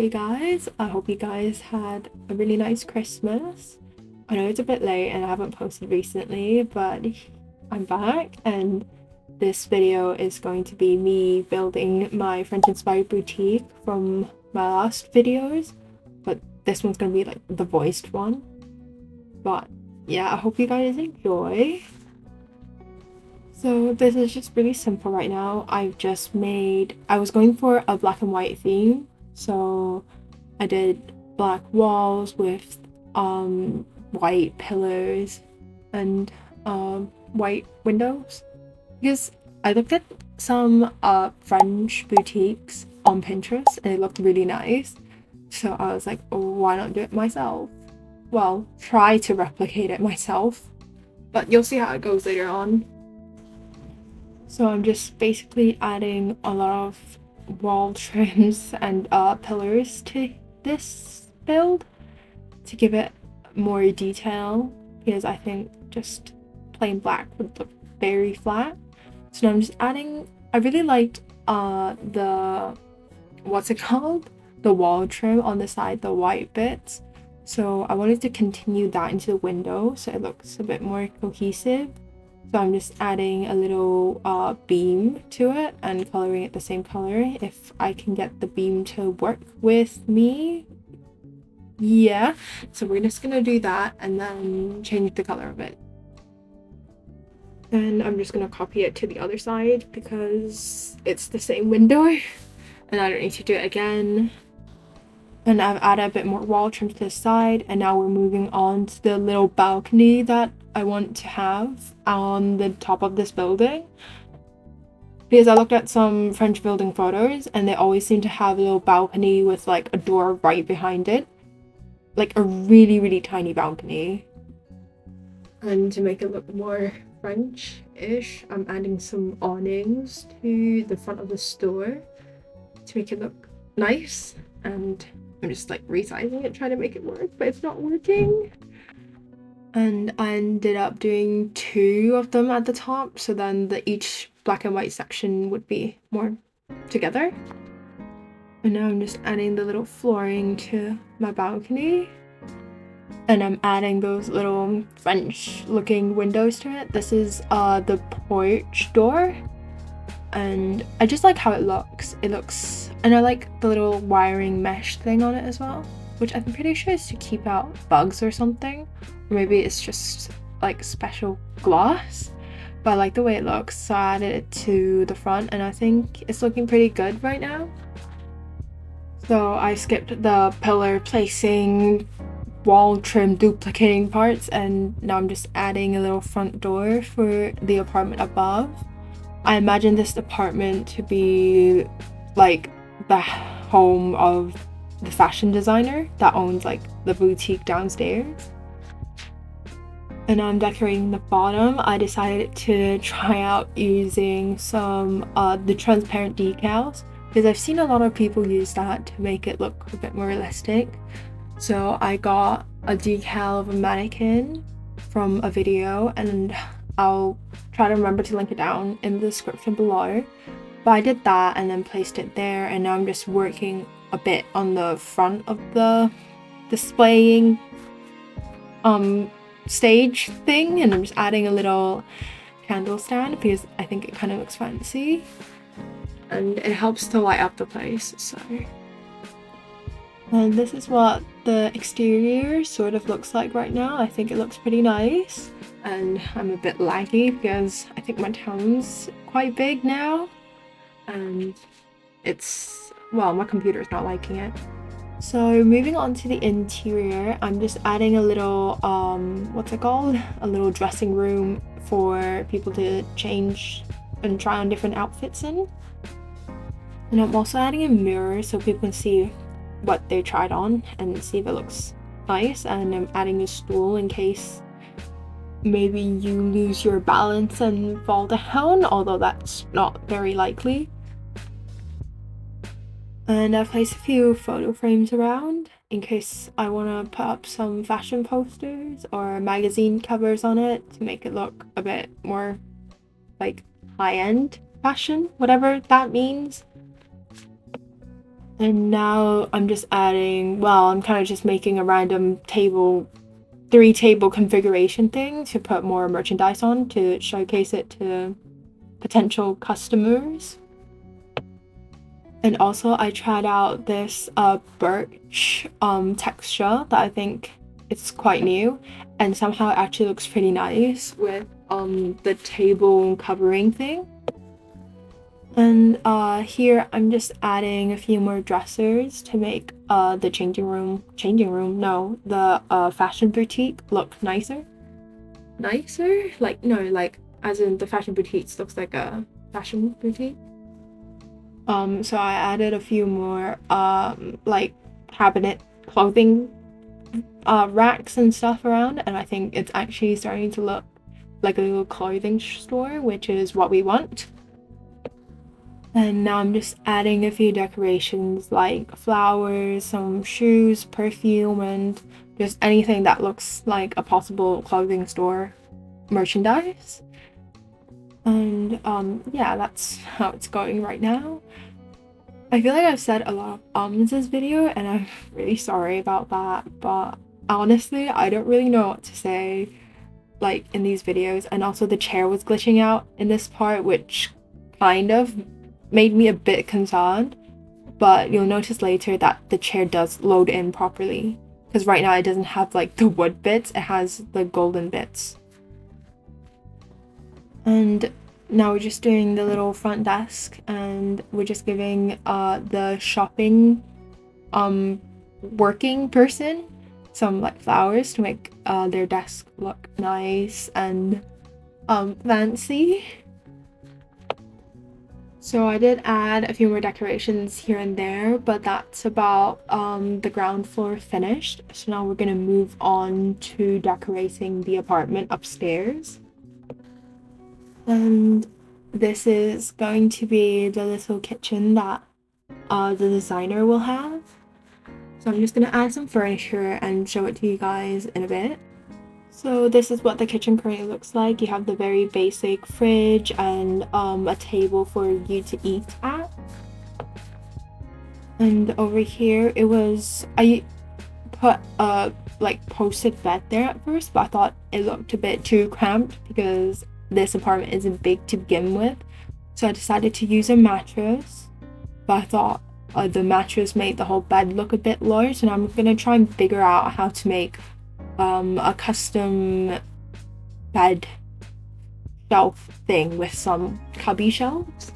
Hey guys, I hope you guys had a really nice Christmas. I know it's a bit late and I haven't posted recently, but I'm back and this video is going to be me building my French inspired boutique from my last videos, but this one's going to be like the voiced one. But yeah, I hope you guys enjoy. So this is just really simple right now. I was going for a black and white theme. So I did black walls with white pillars and white windows. Because I looked at some French boutiques on Pinterest and it looked really nice. So I was like, oh, why not do it myself? Well, try to replicate it myself. But you'll see how it goes later on. So I'm just basically adding a lot of wall trims and pillars to this build to give it more detail, because I think just plain black would look very flat. So now I'm just adding, I really liked the, what's it called? The wall trim on the side, the white bits. So I wanted to continue that into the window so it looks a bit more cohesive. So I'm just adding a little beam to it and coloring it the same color if I can get the beam to work with me. Yeah, so we're just gonna do that and then change the color of it. And I'm just gonna copy it to the other side because it's the same window and I don't need to do it again. And I've added a bit more wall trim to the side, and now we're moving on to the little balcony that I want to have on the top of this building. Because I looked at some French building photos and they always seem to have a little balcony with like a door right behind it. Like a really, really tiny balcony. And to make it look more French-ish, I'm adding some awnings to the front of the store to make it look nice. And I'm just like resizing it, trying to make it work, but it's not working. And I ended up doing 2 of them at the top, so then each black and white section would be more together. And now I'm just adding the little flooring to my balcony. And I'm adding those little French looking windows to it. This is the porch door. And I just like how it looks. And I like the little wiring mesh thing on it as well, which I'm pretty sure is to keep out bugs or something. Or maybe it's just like special glass, but I like the way it looks, so I added it to the front and I think it's looking pretty good right now. So I skipped the pillar placing, wall trim duplicating parts, and now I'm just adding a little front door for the apartment above. I imagine this apartment to be like the home of the fashion designer that owns like the boutique downstairs. And I'm decorating the bottom. I decided to try out using some the transparent decals because I've seen a lot of people use that to make it look a bit more realistic. So I got a decal of a mannequin from a video, and I'll try to remember to link it down in the description below. But I did that and then placed it there, and now I'm just working a bit on the front of the displaying stage thing, and I'm just adding a little candle stand because I think it kind of looks fancy and it helps to light up the place. So, and this is what the exterior sort of looks like right now. I think it looks pretty nice. And I'm a bit laggy because I think my town's quite big now. And my computer's not liking it. So moving on to the interior, I'm just adding a little, what's it called? A little dressing room for people to change and try on different outfits in. And I'm also adding a mirror so people can see what they tried on and see if it looks nice. And I'm adding a stool in case maybe you lose your balance and fall down, although that's not very likely. And I've placed a few photo frames around in case I want to put up some fashion posters or magazine covers on it to make it look a bit more like high-end fashion, whatever that means. And now I'm just adding, well, I'm kind of just making a random table, 3-table configuration thing to put more merchandise on to showcase it to potential customers. And also I tried out this birch texture that I think it's quite new, and somehow it actually looks pretty nice with the table covering thing. And here I'm just adding a few more dressers to make the fashion boutique look nicer. Like, no, like as in the fashion boutique looks like a fashion boutique. So I added a few more like cabinet clothing racks and stuff around, and I think it's actually starting to look like a little clothing store, which is what we want. And now I'm just adding a few decorations like flowers, some shoes, perfume, and just anything that looks like a possible clothing store merchandise. And yeah, that's how it's going right now. I feel like I've said a lot of in this video, and I'm really sorry about that, but honestly, I don't really know what to say like in these videos. And also the chair was glitching out in this part, which kind of made me a bit concerned, but you'll notice later that the chair does load in properly, because right now it doesn't have like the wood bits, it has the golden bits. And now we're just doing the little front desk, and we're just giving the shopping working person some like flowers to make their desk look nice and fancy. So I did add a few more decorations here and there, but that's about the ground floor finished. So now we're gonna move on to decorating the apartment upstairs. And this is going to be the little kitchen that the designer will have. So I'm just gonna add some furniture and show it to you guys in a bit. So this is what the kitchen currently looks like. You have the very basic fridge and a table for you to eat at. And over here, I put a like posted bed there at first, but I thought it looked a bit too cramped because this apartment isn't big to begin with. So I decided to use a mattress, but I thought the mattress made the whole bed look a bit large, and I'm gonna try and figure out how to make a custom bed shelf thing with some cubby shelves.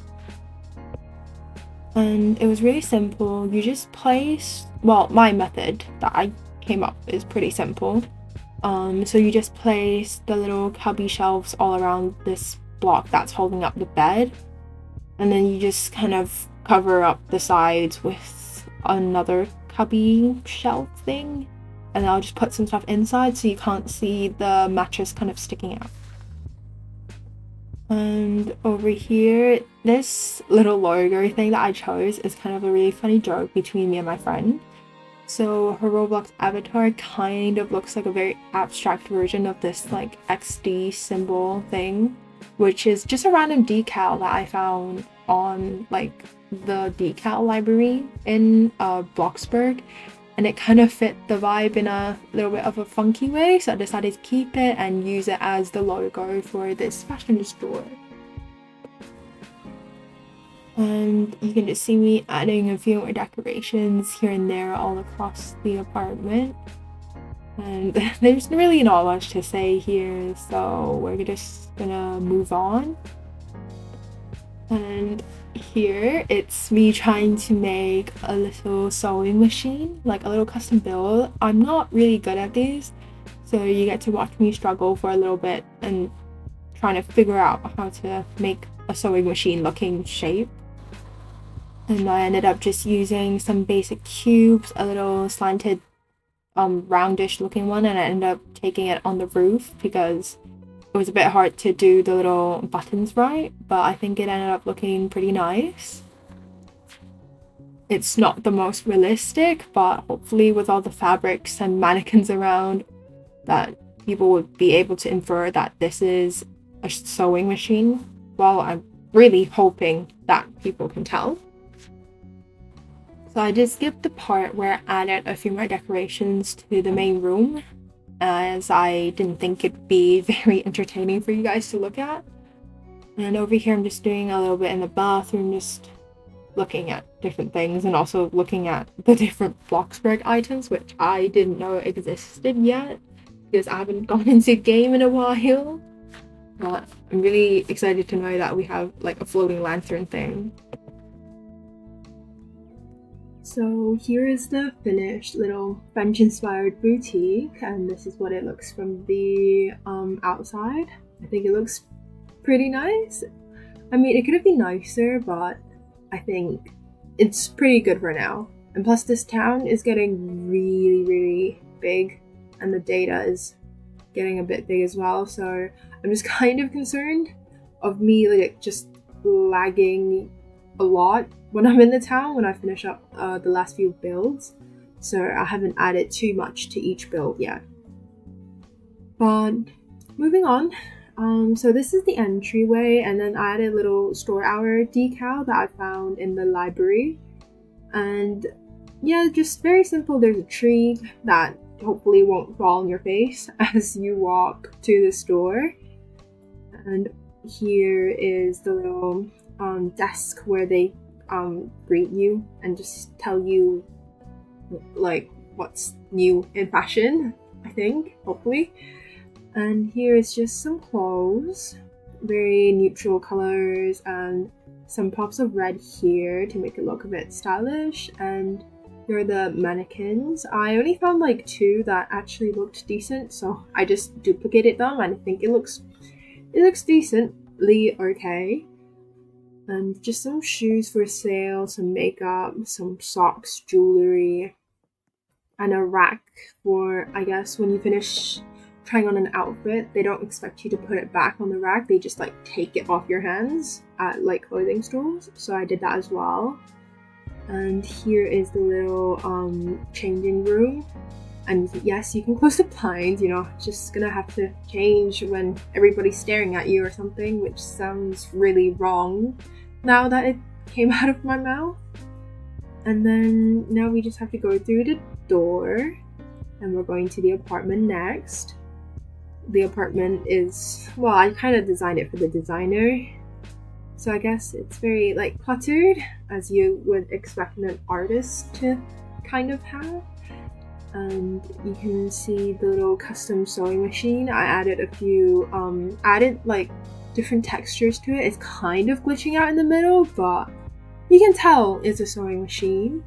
And it was really simple. You just place, well, my method that I came up is pretty simple. So you just place the little cubby shelves all around this block that's holding up the bed, and then you just kind of cover up the sides with another cubby shelf thing, and I'll just put some stuff inside so you can't see the mattress kind of sticking out. And over here, this little logo thing that I chose is kind of a really funny joke between me and my friend. So her Roblox avatar kind of looks like a very abstract version of this like XD symbol thing, which is just a random decal that I found on like the decal library in Bloxburg, and it kind of fit the vibe in a little bit of a funky way, so I decided to keep it and use it as the logo for this fashion store. And you can just see me adding a few more decorations here and there all across the apartment. And there's really not much to say here, so we're just gonna move on. And here it's me trying to make a little sewing machine, like a little custom build. I'm not really good at these, so you get to watch me struggle for a little bit and trying to figure out how to make a sewing machine looking shape. And I ended up just using some basic cubes, a little slanted roundish looking one, and I ended up taking it on the roof because it was a bit hard to do the little buttons right, but I think it ended up looking pretty nice. It's not the most realistic, but hopefully with all the fabrics and mannequins around, that people would be able to infer that this is a sewing machine. Well, I'm really hoping that people can tell. So I did skip the part where I added a few more decorations to the main room, as I didn't think it'd be very entertaining for you guys to look at. And over here I'm just doing a little bit in the bathroom, just looking at different things and also looking at the different Bloxburg items, which I didn't know existed yet because I haven't gone into the game in a while. But I'm really excited to know that we have like a floating lantern thing. So here is the finished little French-inspired boutique, and this is what it looks from the outside. I think it looks pretty nice. I mean, it could have been nicer, but I think it's pretty good for now. And plus, this town is getting really, really big, and the data is getting a bit big as well. So I'm just kind of concerned of me like just lagging a lot when I'm in the town when I finish up the last few builds. So I haven't added too much to each build yet. But moving on. So this is the entryway, and then I added a little store hour decal that I found in the library. And yeah, just very simple. There's a tree that hopefully won't fall on your face as you walk to the store. And here is the little desk where they greet you and just tell you like what's new in fashion, I think, hopefully. And here is just some clothes, very neutral colors and some pops of red here to make it look a bit stylish. And here are the mannequins. I only found like 2 that actually looked decent, so I just duplicated them, and I think it looks decently okay. And just some shoes for sale, some makeup, some socks, jewelry, and a rack for, I guess, when you finish trying on an outfit, they don't expect you to put it back on the rack, they just like take it off your hands at like clothing stores. So I did that as well. And here is the little changing room. And yes, you can close the blinds, you know, just gonna have to change when everybody's staring at you or something, which sounds really wrong now that it came out of my mouth. And then now we just have to go through the door, and we're going to the apartment next. The apartment is, well, I kind of designed it for the designer, so I guess it's very like cluttered, as you would expect an artist to kind of have. And you can see the little custom sewing machine. I added a few like different textures to it. It's kind of glitching out in the middle, but you can tell it's a sewing machine.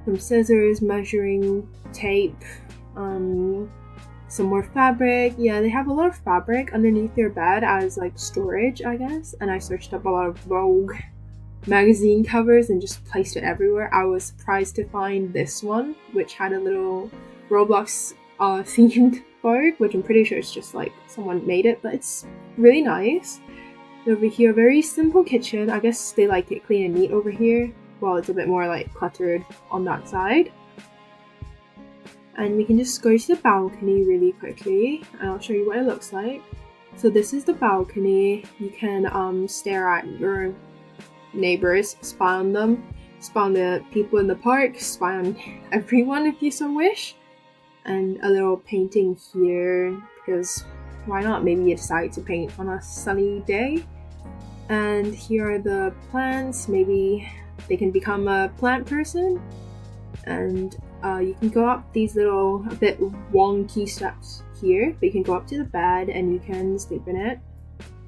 Some scissors, measuring tape, some more fabric. Yeah, they have a lot of fabric underneath their bed as like storage, I guess. And I searched up a lot of Vogue magazine covers and just placed it everywhere. I was surprised to find this one, which had a little Roblox themed Vogue, which I'm pretty sure it's just like someone made it, but it's really nice. Over here, very simple kitchen. I guess they like it clean and neat over here, while it's a bit more like cluttered on that side. And we can just go to the balcony really quickly, and I'll show you what it looks like. So this is the balcony. You can stare at your neighbors, spy on them, spy on the people in the park, spy on everyone if you so wish. And a little painting here, because why not? Maybe you decide to paint on a sunny day. And here are the plants. Maybe they can become a plant person. And you can go up these little, a bit wonky steps here, but you can go up to the bed and you can sleep in it.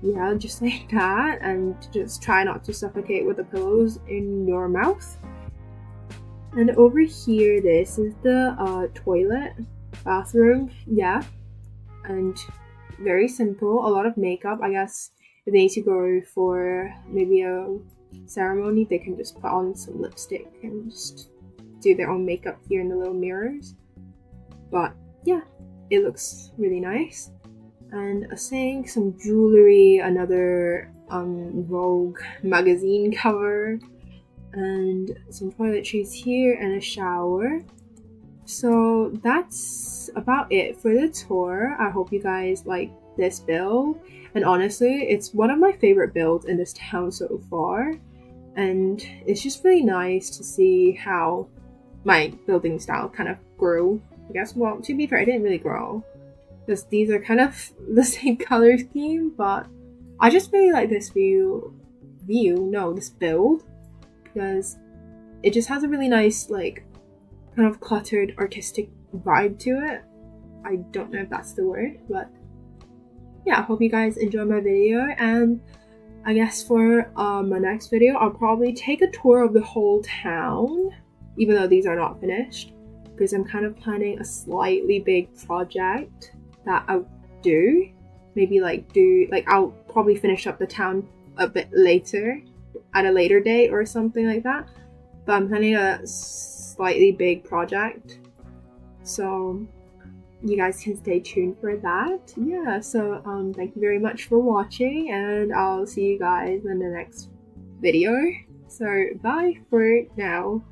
Yeah, just like that, and just try not to suffocate with the pillows in your mouth. And over here, this is the toilet, bathroom, yeah, and very simple. A lot of makeup. I guess if they need to go for maybe a ceremony, they can just put on some lipstick and just do their own makeup here in the little mirrors. But yeah, it looks really nice. And a sink, some jewelry, another Vogue magazine cover, and some toiletries here, and a shower. So that's about it for the tour. I hope you guys like this build, and honestly, it's one of my favorite builds in this town so far. and it's just really nice to see how my building style kind of grew, I guess. Well, to be fair, I didn't really grow, because these are kind of the same color scheme, but I just really like this this build, because it just has a really nice, like, kind of cluttered artistic vibe to it. I don't know if that's the word, but yeah, I hope you guys enjoy my video, and I guess for my next video, I'll probably take a tour of the whole town, even though these are not finished, because I'm kind of planning a slightly big project that I'll do. Maybe I'll probably finish up the town a bit later, at a later date or something like that. But I'm planning a slightly big project, so you guys can stay tuned for that. Yeah, so thank you very much for watching, and I'll see you guys in the next video. So bye for now.